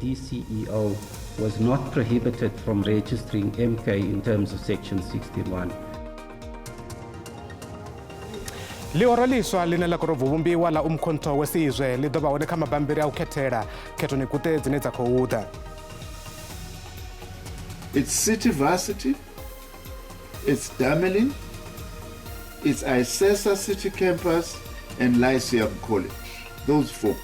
DCEO was not prohibited from registering MK in terms of Section 61. Lioraliswa linela kurovumbiwa la umkhonto wesizwe lidoba woneka mabambiri au ketera keto nikute zineza kouda. It's City Varsity, it's Damelin, it's Isesa City Campus, and Lyceum College. Those four.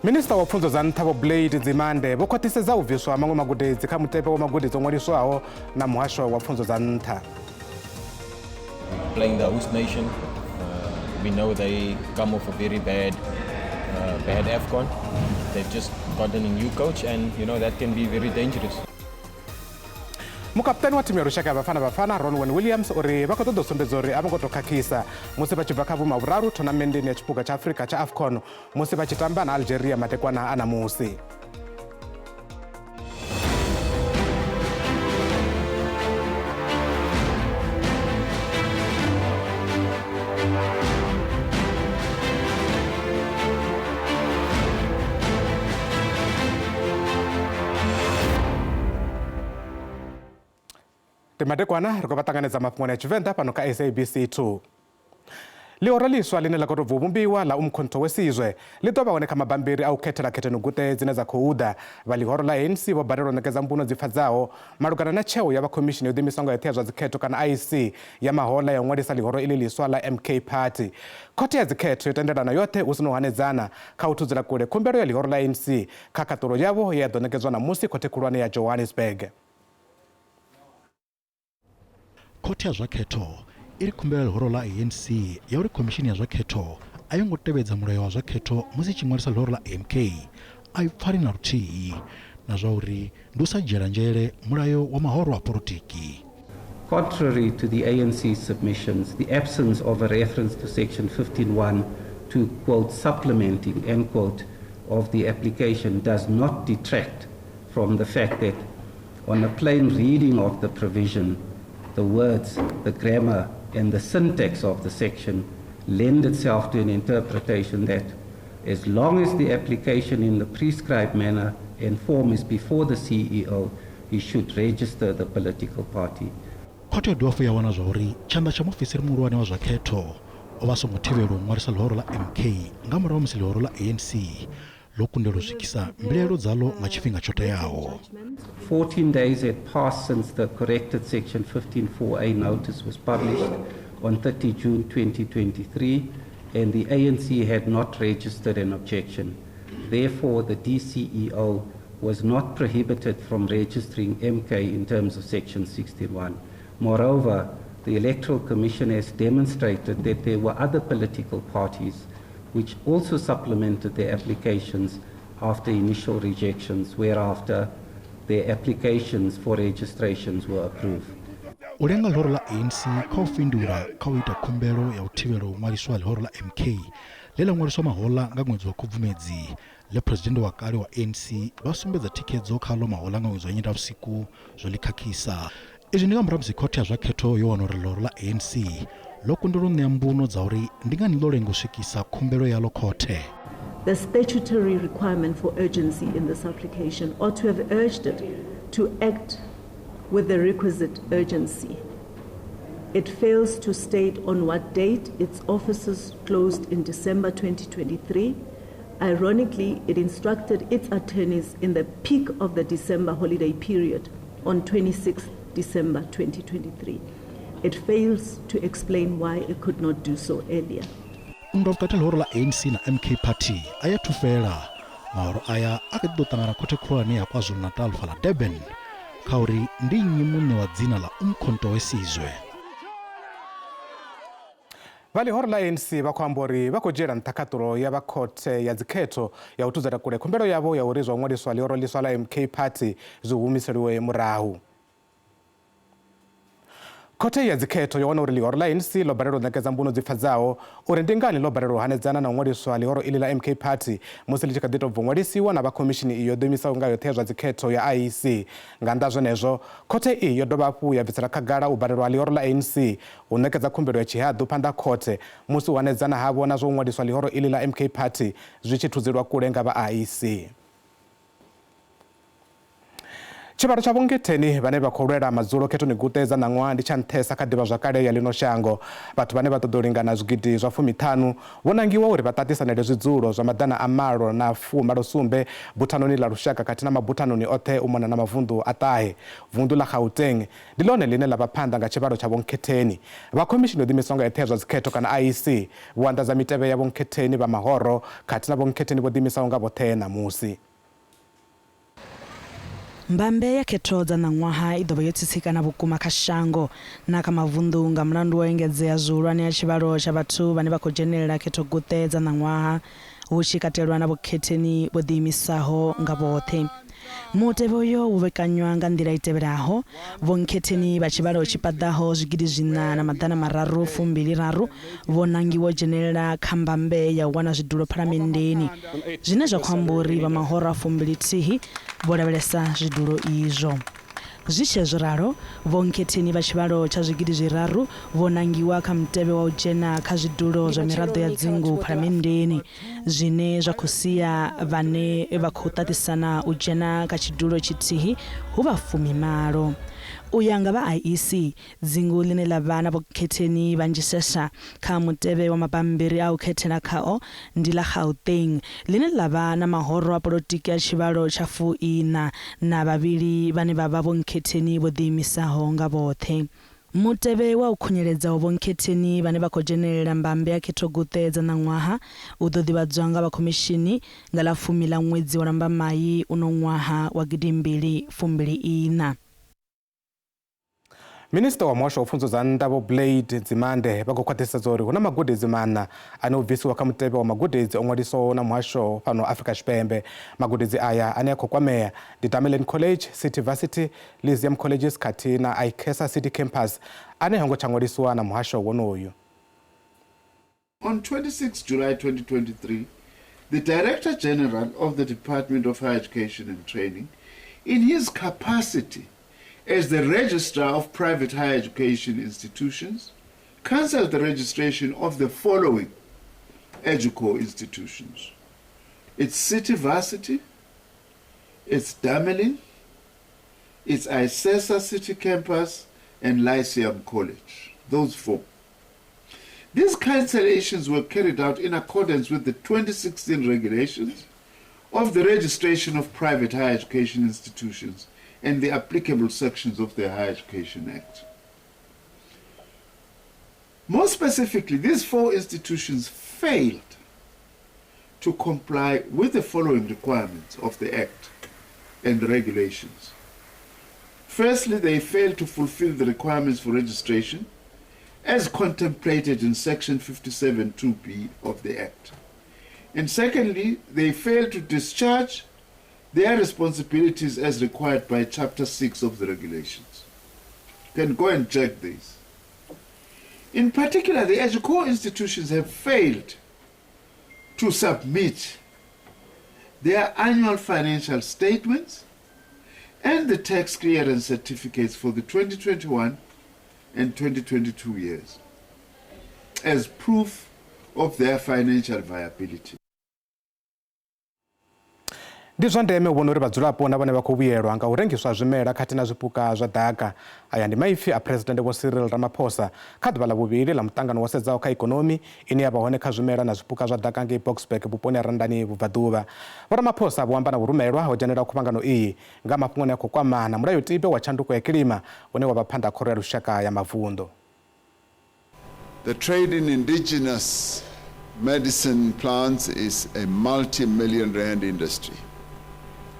Minister wa pfunzo za ntha Blade Nzimande vokwatiseza uviswa amangwe magudedzi kha mutepe wa magudedzi ong'waliswaho na muhasho wa pfunzo za ntha. Playing the host nation, we know they come off a very bad AFCON. They've just gotten a new coach, and you know that can be very dangerous. Mukapteni wa timu ya Rushaka Bafana Ronwen Williams uri vakotodo sombezori amangotokakisa musi vachibva mauraru tournamenti ya chipuga cha Africa cha AFCON musi vachitamba na Algeria matekwana ana musi. Timadekwana rikovatanganeza mafhungo ya Tshivenda pano ka SABC 2. Lioraliswa linela kurovumbiwa la umkhonto wesizwe lidoba woneka mabambiri au ketera ketenugute zineza kouda valihoro la ANC vobarero nekeza mbuno zifadzao malugana na cheo ya vakomishini yodimisango ya thezwa zikheto kana IC ya mahola ya ng'walisa lihoro ililiswa la MK Party. Koti ya zikheto yotenderana yote usinohanezana kautuzila kule kumbero ya lihoro la ANC kakaturo yavo ya donekezwa na musi kote kulwane ya Johannesburg. Koti ya zwakheto iri kumbela lihoro la ANC ya uri komishini ya zwakheto ayongotevedza mulayo wa zwakheto musi ching'walisa lihoro la MK ayipfari na rutihi na zvauri ndusajela njele mulayo wa mahoro wa politiki. Contrary to the ANC submissions, the absence of a reference to Section 15.1 to, quote, supplementing, end quote, of the application does not detract from the fact that on a plain reading of the provision, the words, the grammar, and the syntax of the section lend itself to an interpretation that as long as the application in the prescribed manner and form is before the CEO, he should register the political party. Koti yodofu ya wana zvauri chanda cha mufisiri muruwane wa zvakheto ovasongothevero ng'walisa lihoro la MK ngamurawo musi lihoro la ANC lokundelo zvikisa mbilelo dzalo machifhinga chote yawo. 14 days had passed since the corrected Section 15.4a notice was published on 30 June 2023, and the ANC had not registered an objection. Therefore, the DCEO was not prohibited from registering MK in terms of Section 61. Moreover, the Electoral Commission has demonstrated that there were other political parties which also supplemented their applications after initial rejections, whereafter their applications for registrations were approved. Ulenga lihoro la ANC kaufindura kauita kumbelo ya uthivelo ng'waliswa lihoro la MK lela ng'waliswa mahola nga mwezi wa Khubvumedzi le president wa kale wa ANC vasumbedza thikhedzo khalo mahola nga mwezi wa Nyendavhusiku zvolikhakhisa. Izvi ndingamura musi khoti ya zvakheto yowanora lihoro la ANC lokundelo ṋea mbuno dza uri ndi ngani lo lenga u swikisa khumbelo yalo khothe. The statutory requirement for urgency in this application ought to have urged it to act with the requisite urgency. It fails to state on what date its offices closed in December 2023. Ironically, it instructed its attorneys in the peak of the December holiday period on 26 December 2023. It fails to explain why it could not do so earlier. Undavukati lihoro la ANC na MK Party ayatufela mahoro aya akadotangana khote khulwane ya KwaZulu-Natal fala Durban kauri ndi nyimune wa dzina la umkhonto wesizwe. Valihoro la ANC vakwambori vakojera nthakaturo ya vakhote ya zikheto ya utuzera kule khumbelo yavo ya urizwa ng'waliswa lihoro liswa la MK Party zihumiseliwe murahu. Kote ya zikheto yona uri lihoro la ANC lo barero nekeza mbuno zifadzao uri ndingani lo barero hanedzana na ṅwaliswa lihoro ili la MK Party musi litshi kha ḓi tou bva ṅwalisiwa na vhakhomishini iyo ḓo imisaho nga yoṱhe ya zwa zikhetho ya IEC. Nga nnḓa zwenezwo khothe iyi yo dovha hafhu ya bvisela khagala u barelwa lihoro la ANC u ṋekedza khumbelo ya tshihaḓu phanḓa khothe musi u hanedzana havho na zwo ṅwaliswa lihoro ili la MK Party zwi tshi thudzelwa kule nga vha IEC. Tshivhalo tsha vhongetheni vhane vha khou lwela madzulo khethoni gutedza ṋaṅwaha ndi tsha nṱhesa kha ḓivhazwakale ya ḽino shango. Vhathu vhane vha ṱoḓa u lingana zwigidi zwa 15 vho nangiwa uri vha ṱaṱisanele zwidzulo zwa maḓana a malo na 17 buthanoni ḽa lushaka khathihi na mabuthanoni oṱhe u mona na mavunḓu a ṱahe. Vunḓu ḽa Gauteng ndi ḽone ḽine ḽa vha phanḓa nga tshivhalo tsha vhongetheni. Vhakhomishini yo ḓiimisaho nga yoṱhe ya zwa dzikhetho kana IEC vho anḓadza mitevhe ya vhongetheni vha mahoro khathihi na vhongetheni vho ḓiimisaho nga vhoṱhe ṋamusi. Mbambe ya khetho dza ṋaṅwaha i ḓovha yo tsitsikana vhukuma kha shango na kha mavunḓu nga mulandu wa engedzea zwihulwane ya tshivhalo tsha vhathu vhane vha khou dzhenelela khetho guṱe dza ṋaṅwaha hu tshi katelwa na vhokhetheni vho ḓiimisaho nga vhoṱhe. Mutevhe uyo wo vhekanywa nga nḓila i tevhelaho: vhokhetheni vha tshivhalo tshi paḓaho zwigidi 4 na maḓana mararu fumbili raru vho nangiwa u dzhenelela kha mbambe ya u wana zwidulo phalamennde zwine zwa khou amba uri vha mahoro a 21 vho lavhelesa zwidulo izwo. Zwi tshe zwo ralo, vhokhetheni vha tshivhalo tsha zwigidi 3 vho nangiwa kha mutevhe wa u dzhena kha zwidulo zwa miraḓo ya dzingu phalamennde zwine zwa khou sia vhane vha khou ṱaṱisana u dzhena kha tshidulo tshithihi hu vha 18. U ya nga vha IEC, dzingu ḽine ḽa vha na vhokhetheni vhanzhisesa kha mutevhe wa mabambiri a u khethela khao ndi ḽa Gauteng ḽine ḽa vha na mahoro a polotiki a tshivhalo tsha 4 na vhavhili vhane vha vha vhokhetheni vho ḓiimisaho nga vhoṱhe. Mutevhe wa u khunyeledza wa vhokhetheni vhane vha khou dzhenelela mbambe ya khetho guṱe dza ṋaṅwaha u ḓo ḓivhadzwa nga vhakhomishini nga ḽa 10 ḽa ṅwedzi wa Lambamai uno ṅwaha wa 2024. Minista wa Muhasho wa Pfunzo dza Nnḓa Vho Blade Nzimande vha khou khwaṱhisedza uri hu na magudedzi mana ane o bvisiwa kha mutevhe wa magudedzi o ṅwaliswaho na muhasho fhano Afrika Tshipembe. Magudedzi aya ane a khou kwamea ndi Tamerlane College, City Varsity, Lyceum Colleges khathihi na Ikesa City Campus ane hango tsha ṅwaliswa na muhasho wonoyo. On 26 July 2023, the Director General of the Department of Higher Education and Training, in his capacity as the Registrar of Private Higher Education Institutions, cancelled the registration of the following EduCo institutions: its City Varsity, its Damelin, its Isesa City Campus, and Lyceum College. Those 4. These cancellations were carried out in accordance with the 2016 regulations of the Registration of Private Higher Education Institutions and the applicable sections of the Higher Education Act. More specifically, these 4 institutions failed to comply with the following requirements of the Act and the regulations. Firstly, they failed to fulfill the requirements for registration as contemplated in Section 57(2)(b) of the Act. And secondly, they failed to discharge their responsibilities as required by Chapter 6 of the regulations. You can go and check these. In particular, the EduCo institutions have failed to submit their annual financial statements and the tax clearance certificates for the 2021 and 2022 years as proof of their financial viability. Ndi zwa ndeme u vhona uri vhadzulapo na vhane vha khou vhuyelwa nga u rengiswa zwimela khathihi na zwipuka zwa ḓaka. Aya ndi maipfi a President Vho Cyril Ramaphosa kha ḓuvha ḽa vhuvhili ḽa muṱangano wo sedzaho kha ikonomi ine ya vha hone kha zwimela na zwipuka zwa ḓaka ngei Boksburg vhuponi ha Randani vhubvaḓuvha. Vho Ramaphosa vho amba na vhurumelwa ho dzhenela khuvhangano iyi nga mafhungo ane a khou kwama na mulayotibe wa tshanduko ya kilima une wa vha phanḓa khoro ya lushaka ya mavunḓu. The trade in indigenous medicine plants is a multi-million rand industry.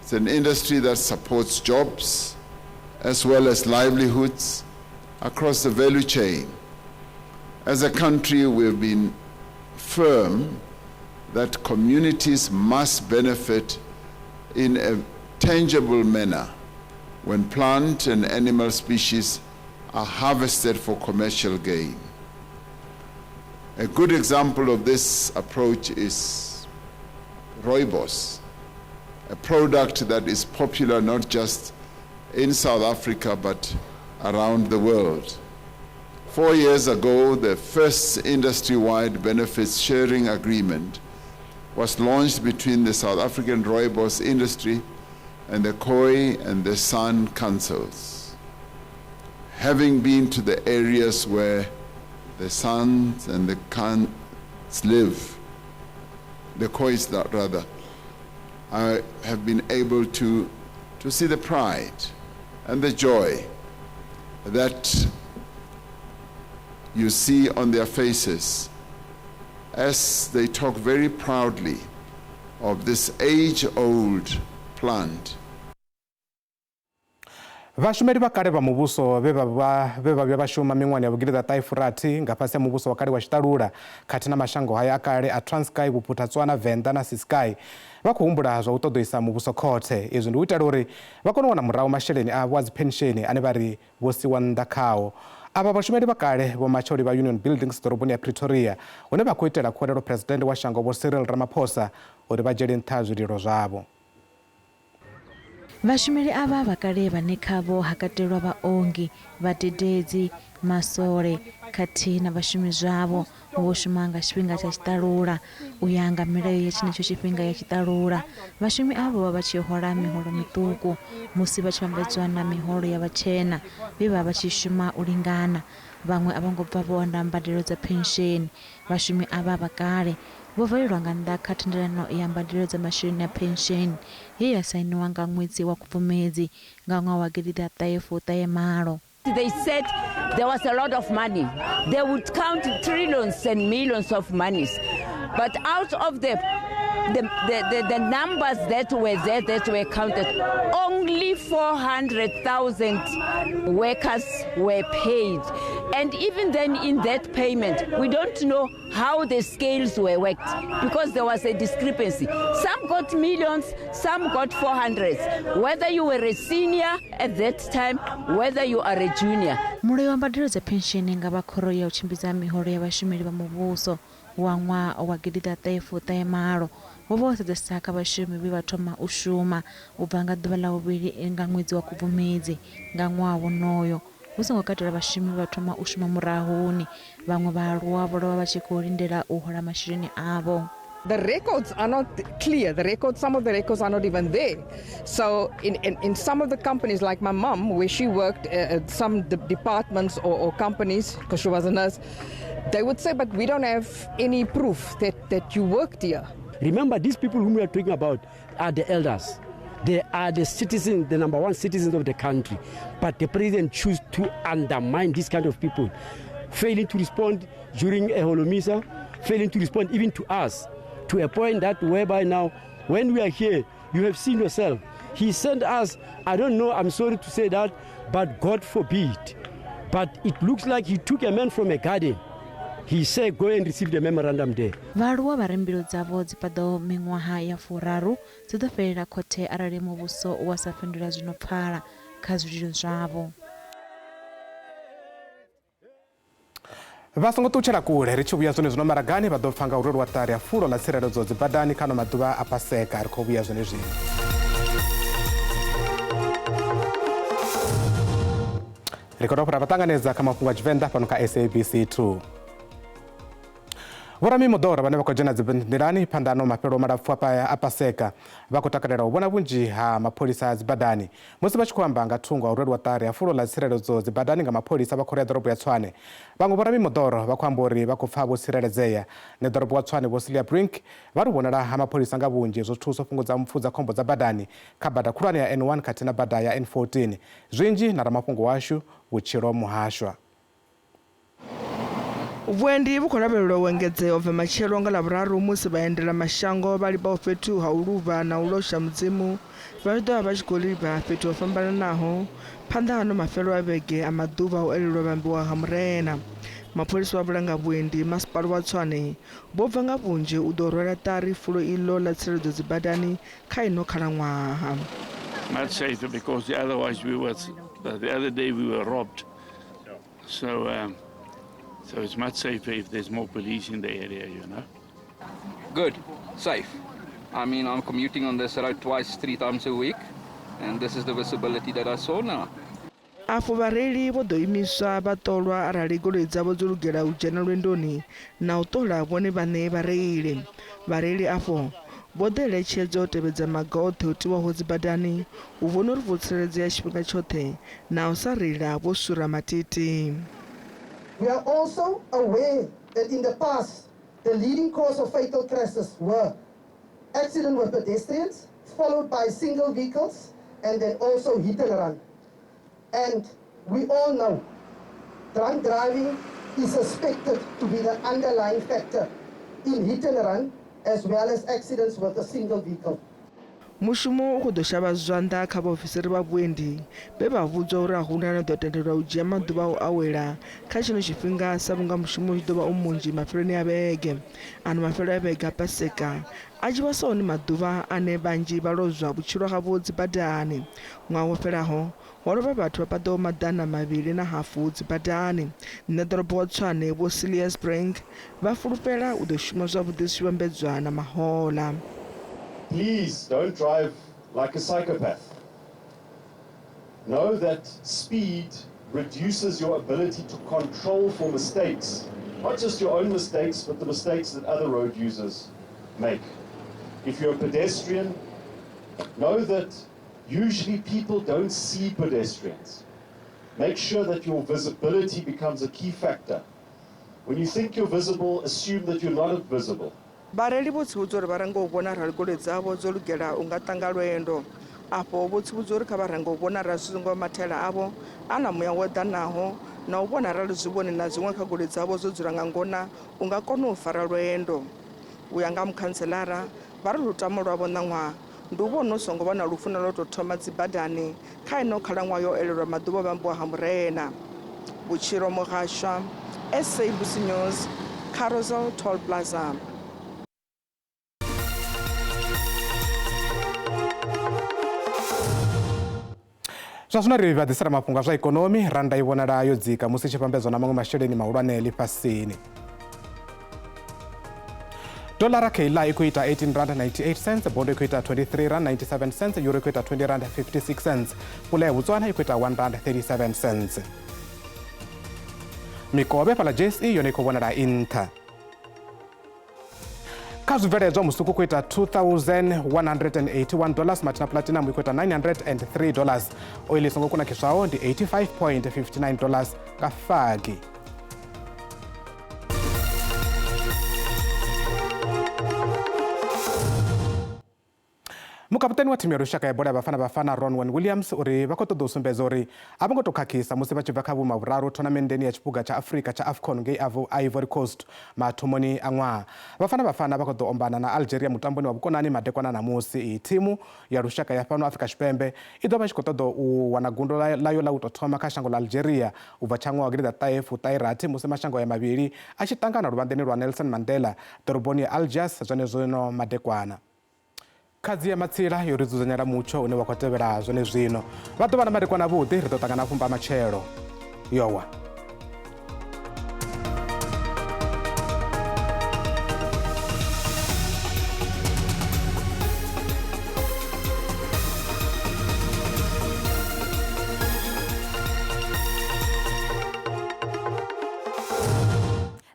It's an industry that supports jobs as well as livelihoods across the value chain. As a country, we've been firm that communities must benefit in a tangible manner when plant and animal species are harvested for commercial gain. A good example of this approach is rooibos, a product that is popular not just in South Africa but around the world. 4 years ago, the first industry-wide benefits sharing agreement was launched between the South African rooibos industry and the Khoi and the San councils. Having been to the areas where the Sans and the Khans live, the Khois rather, I have been able to see the pride and the joy that you see on their faces as they talk very proudly of this age-old plant. Vashumeri vakale va muvhuso vhe vashuma miṅwani ya vhugidi ḓa ṱaifurathi nga fhasi ya muvhuso wa kale wa Tshitalula khathihi na mashango haya a kale a Transkei, Bophuthatswana, Venda na Ciskei vha khou humbula zwa u ṱoḓo isa muvhuso khothe. Izwi ndi u itela uri vha kone u wana murahu masheleni avho a dzi pensheni ane vha ri vho siwa nnḓa khao. Ava vhashumeli vha kale vho matsholi vha Union Buildings ḓoroboni ya Pretoria hune vha khou itela khuwelelo president wa shango vho Cyril Ramaphosa uri vha dzhiele nṱha zwililo zwavho. Vhashumeli ava vakale vhane khavho ha katelwa vhaongi, vhadededzi, masole khathihi na vhashumi zwavho vho shuma nga tshifhinga tsha Tshitalula u ya nga milayo ya tshenetsho tshifhinga ya Tshitalula. Vhashumi avho vha tshi hola miholo miṱuku musi vha tshi vhambedzwa na miholo ya vhatshena vhe vha tshi shuma u lingana. Vhaṅwe a vho ngo bva vho onda mbadelo dza pensheni. Vhashumi ava vakale vho valelwa nga nnḓa kha thendelano ya mbadelo dza masheleni ya pensheni ye ya sainiwa nga ṅwedzi wa Khubvumedzi nga ṅwaha wa 2018. They said there was a lot of money. They would count trillions and millions of monies. But out of the numbers that were there, that were counted, only 400,000 workers were paid. And even then in that payment, we don't know how the scales were worked because there was a discrepancy. Some got millions, some got 400s. Whether you were a senior at that time, whether you are a junior. Mulayo wa mbadelo dza pensheni nga vha khoro ya u tshimbidza miholo ya vhashumeli vha muvhuso wa ṅwaha wa 2018 wo vha sedzesa kha vhashumi vhe vha thoma u shuma u bva nga ḓuvha ḽa vhuvhili nga ṅwedzi wa Khubvumedzi nga ṅwaha wonoyo hu songo katela vhashumi vha thoma u shuma murahuni. Vhaṅwe vhaaluwa vho lovha vha tshi khou lindela u hola masheleni avho. The records are not clear. Some of the records are not even there. So in some of the companies, like my mom, where she worked at some departments or companies, because she was a nurse, they would say, but we don't have any proof that you worked here. Remember, these people whom we are talking about are the elders. They are the citizens, the number one citizens of the country. But the president chooses to undermine these kind of people, failing to respond during a holomisa, failing to respond even to us, to a point that whereby now, when we are here, you have seen yourself. He sent us, I don't know, I'm sorry to say that, but God forbid. But it looks like he took a man from a garden. He said, go and receive the memorandum there. Vhaaluwa vha ri mbilu dzavho dzi paḓaho miṅwaha ya 4 dzi ḓo fhelela khothe arali muvhuso wa sa fhindula zwino pfala kha zwililo zwavho. Vha songo ṱutshela kule ri tshi vhuya zwone maragani vha ḓo pfa nga urolu wa ṱari ya fulo ḽa tsireledzo dzi badani kha no maḓuvha a Paseka ri khou vhuya zwone zwino. Ri khou dovha ra vhaṱanganedza kha mafhungo a Tshivenda fhano kha SABC 2. Vhoramimoḓoro vhane vha khou dzhena dzibinḓilani phanḓa mafhelo malapfu a Paseka vha khou takalela u vhona vhunzhi ha mapholisa a dzibadani musi vha tshi khou amba nga thungo a urelu wa ṱari ya fulo ḽa tsireledzo dzibadani nga mapholisa vha khoro ya ḓorobo ya Tshwane. Vhaṅwe vhoramimoḓoro vha khou amba uri vha khou pfa vho tsireledzea na ḓorobo wa Tshwane vho Celia Brink vha ri vhonala ha mapholisa nga vhunzhi zwo thusa u fhungudza mpfu dza khombo dza badani kha bada khulwane ya N1 khathihi na bada ya N14. Zwinzhi na ramafhungo washu Vhutshilo Muhashwa. Vhuendi vhu khou lavhelelwa u engedzea u bva matshelo nga Ḽavhuraru musi vhaendela mashango vha livhaho fhethu ha u luvha na u losha mudzimu vha ḓovha vha tshi khou livha fhethu ho fhambananaho phanḓa ha ano mafhelo a vhege a maḓuvha o elelwa vhambiwa ha murena. Mapholisa wa vhulanga vhuendi masipala wa Tshwane vho bva nga vhunzhi u ḓo rwela ṱari fulo iḽo ḽa tsireledzo dzibadani kha ino khalaṅwaha. Much safer because otherwise the other day we were robbed So it's much safer if there's more police in the area, you know. Good, safe. I mean, I'm commuting on this road twice, 3 times a week, and this is the visibility that I saw now. Afho vhareili vho ḓo imiswa vha ṱolwa arali goloi dzavho dzo lugela u dzhena lwendoni na u ṱola vhone vhaṋe vhareili. Vhareili afho vho ḓo eletshedzwa u tevhedza maga oṱhe o tiwaho dzi badani u vhona uri vho tsireledzea tshifhinga tshoṱhe na u sa reila vho sura matiti. We are also aware that in the past, the leading cause of fatal crashes were accident with pedestrians, followed by single vehicles, and then also hit and run. And we all know drunk driving is suspected to be the underlying factor in hit and run, as well as accidents with a single vehicle. Mushumo u khou ḓo shavha zwanḓa kha vhaofisiri vha vhuendi vhe vha vhudzwa uri a hu na ḓo tendelwa u dzhia maḓuvha a u awela kha tshino tshifhinga sa vhunga mushumo u tshi ḓo vha u munzhi mafheloni a vhege. Ano mafhelo a vhege a Paseka a tshi vha sa one maḓuvha ane vhanzhi vha lozwa vhutshilo havho dzi badani. Ṅwaha wo fhelaho ho lovha vhathu vha paḓaho maḓana 2.5 dzi badani. Nṋe ḓorobo wa Tshwane vho Silius Brink vha fulufhela u ḓo shuma zwavhuḓi zwi tshi vhambedzwa na mahoḽa. Please don't drive like a psychopath. Know that speed reduces your ability to control for mistakes, not just your own mistakes, but the mistakes that other road users make. If you're a pedestrian, know that usually people don't see pedestrians. Make sure that your visibility becomes a key factor. When you think you're visible, assume that you're not visible. Vhareili vho tsivhudzwa uri vha range u vhona arali goloi dzavho dzo lugela u nga ṱanga lwendo. Afho vho tsivhudzwa uri kha vha range u vhona arali zwi songo mathela avho a na muya wo eḓanaho na u vhona arali zwivhoni na zwiṅwe kha goloi dzavho dzo dzula nga ngona u nga kona u fara lwendo. U ya nga mukhanselara vha ri lutamo lwavho ṋaṅwaha ndi u vhona u songo vha na lufuno lwo tou thoma dzi badani kha ino khalaṅwaha yo elelwa maḓuvha o vhambiwa ha murena. Vhutshilo Muhasho, SABC News, Carousel Toll Plaza. Zwa zwino ri vhadzisela mafhungo a zwa ikonomi, randa i vhonala yo dzika musi tshi fhambedzwa na maṅwe masheleni mahulwane ḽifhasini. Dolara kheila i khou ita 18 rand 98 cents, bondo i khou ita 23 rand 97 cents, euro i khou ita 20 rand 56 cents, pula ya Botswana i khou ita 1 rand 37 cents. Mikovhe fhala JSE yone i khou vhonala nṱha. Kha zwibveledzwa musuku khou ita $2,181, matina platinum i khou ita $903, oil i songo kunakiswaho ndi $85.59 nga fagi. Mukaputeni wa thimu ya lushaka ya bola ya Bafana Ronwen Williams uri vha khou ṱoḓa u sumbedza uri a vho ngo tou khakhisa musi vha tshi bva kha vhumavhuraru thonamendeni ya tshiphuga tsha Afrika tsha AFCON ngei Ivory Coast mathomoni a ṅwaha. Bafana vha khou ḓo ombana na Algeria mutamboni wa vhukonani madekwana namusi. Iyi thimu ya lushaka ya fhano Afrika Tshipembe i ḓo vha tshi khou ṱoḓa u wana gundo ḽayo ḽa u tou thoma kha shango ḽa Algeria u bva tsha ṅwaha wa 1960 musi mashango ya mavhili a tshi ṱangana luvhanḓeni lwa Nelson Mandela ḓoroboni ya Algiers zwenezwino madekwana. Khadzi ya Matsila yo ri dzudzanyela mutsho une wa khou tevhela zwone zwino. Vha ḓo vha na madekwana avhuḓi, ri ḓo ṱangana fumba matshelo. Yowa.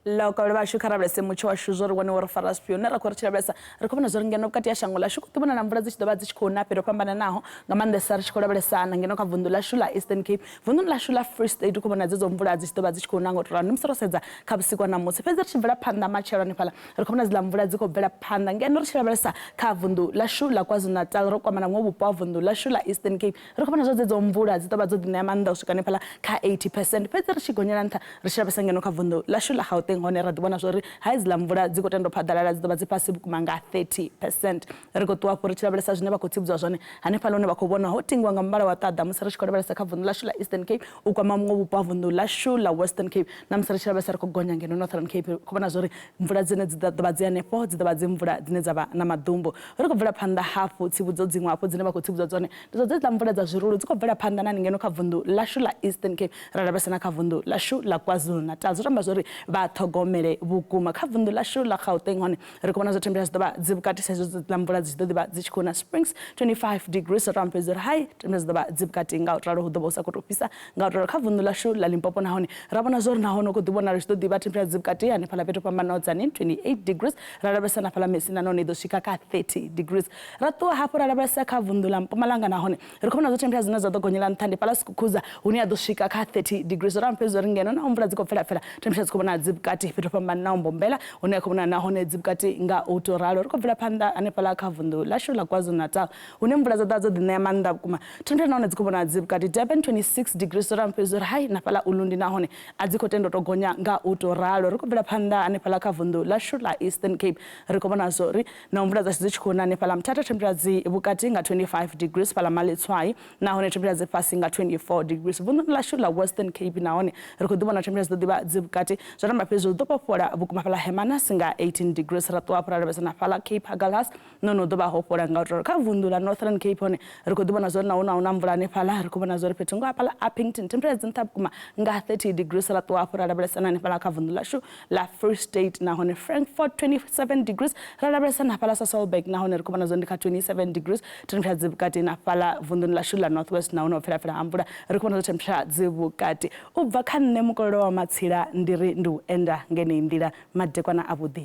Lauka vha shu kharabese mutsho wa shu zori wane wa fara spio na rakho ri tshilabesa ri khou vhona zori ngeno vhukati ya shango lashu khou vhona na mvula dzi tshi ḓo vha dzi tshi khou na fhiro fhambananaho nga maanḓesa ri tshi khou lavhelesana ngeno kha vunḓu lashu la Eastern Cape, vunḓu lashu la Free State khou vhona dzedzo mvula dzi tshi ḓo vha dzi tshi khou na ngo to rani musi ro sedza kha vhusiku na musi fhedzi ri tshi bvela phanḓa matshelo ni fhala ri khou vhona dzi la mvula dzi khou bvela phanḓa ngeno ri tshi lavhelesa kha vunḓu lashu la KwaZulu-Natal ro kwamana ngo vhupo ha vunḓu lashu la Eastern Cape ri khou vhona zwo dzedzo mvula dzi ḓo vha dzo ḓi ṋea maanḓa u swika ni fhala kha 80%, fhedzi ri tshi gonyela nṱha ri tshi lavhelesa ngeno kha vunḓu lashu la Gauteng hone ra ḓivhona zwori haidziḽa mvula dzi khou tenda u phaḓalala dzi ḓo vha dzi fhasi vhukuma nga 30%. Ri khou ṱuwa hafhu ri tshi lavhelesa zwine vha khou tsivhudzwa zwone hanefhaḽa hune vha khou vhona ho tingiwa nga muvhala wa ṱaḓa musi ri tshi khou lavhelesa kha vunḓu ḽashu ḽa Eastern Cape u kwama muṅwe vhupo ha vunḓu ḽashu ḽa Western Cape na musi ri tshi lavhelesa ri khou gonya ngeno Northern Cape khou vhona zwori mvula dzine dzi ḓo vha dzi hanefho dzi ḓo vha dzi mvula dzine dza vha na maḓumbu. Ri khou bvela phanḓa hafhu tsivhudzo dziṅwe hafhu dzine vha khou tsivhudzwa dzone ndi dzo dzedziḽa mvula dza zwirulu dzi khou bvela phanḓa nani ngeno kha vunḓu ḽashu ḽa Eastern Cape ra lavhelesa na kha vunḓu ḽashu ḽa KwaZulu-Natal zwi tamba zwori vha ṱhogomele vhukuma kha vunḓu ḽashu ḽa Gauteng hone ri khou vhona zwo temperature dzi ḓo vha dzi vhukati sa izwo dziḽa mvula dzi ḓo ḓi vha dzi tshi khou na Springs 25 degrees Rampezi high temperature dzi ḓo vha dzi vhukati nga u ralo hu ḓo vha hu sa khou tou fhisa nga u ralo kha vunḓu ḽashu ḽa Limpopo nahone ra vhona zwori nahone u khou ḓi vhona ri tshi ḓo ḓi vha temperature dzi vhukati hanefhaḽa fhethu fhambanaho Tzaneen 28 degrees ra lavhelesa na fhaḽa Mesina nahone i ḓo swika kha 30 degrees ra ṱuwa hafhu ra lavhelesa kha vunḓu ḽa Mpumalanga nahone ri khou vhona zwo temperature dzine dza ḓo gonyela nṱha ndi fhaḽa Skukuza hune ya ḓo swika kha 30 degrees Rampezi ri ngeno na mvula dzi khou pfela temperature dzi khou vhona dzi vhukati fhethu fhambanaho Mbombela hune ya khou vhona nahone dzi vhukati nga u tou ralo ri khou bvela phanḓa hanefhaḽa kha vunḓu ḽashu ḽa KwaZulu-Natal hune mvula dzo ḓa dzo ḓi ṋea maanḓa vhukuma temperature nahone dzi khou vhona dzi vhukati Durban 26 degrees Rampezi high na fhaḽa Ulundi nahone a dzi khou tenda u tou gonya nga u tou ralo ri khou bvela phanḓa hanefhaḽa kha vunḓu ḽashu ḽa Eastern Cape ri khou vhona zwori na mvula dzashu dzi tshi khou na hanefhaḽa Mthatha temperature dzi vhukati nga 25 degrees fhaḽa Malitswai nahone temperature dzi fhasi nga 24 degrees vunḓu ḽashu ḽa Western Cape nahone ri khou ḓi vhona temperature dzi ḓo ḓi vha dzi vhukati zwa tamba fhedzi hu ḓo fhola vhukuma fhaḽa Hermanus nga 18 degrees ra ṱuwa hafhu ra lavhelesa na fhaḽa Cape Agulhas nono ḓo vha ho fhola nga u tou kha vunḓu ḽa Northern Cape hone ri khou ḓi vhona zwori nahu na mvula hanefhaḽa ri khou vhona zwori fhethu ngo hafhaḽa Uppington temperature dzi nṱha vhukuma nga 30 degrees ra ṱuwa hafhu ra lavhelesa na hanefhaḽa kha vunḓu ḽashu ḽa Free State nahone Frankfurt 27 degrees ra lavhelesa na fhaḽa Sasolburg nahone ri khou vhona zwori ndi kha 27 degrees temperature dzi vhukati na fhaḽa vunḓuni ḽashu ḽa Northwest nahone ho pfhelapfhela ha mvula ri khou vhona zwori temperature dzi vhukati u bva kha nṋe mukololo wa Matsila ndi ri ndi u enda ngenei nḓila madekwana a vhuḓi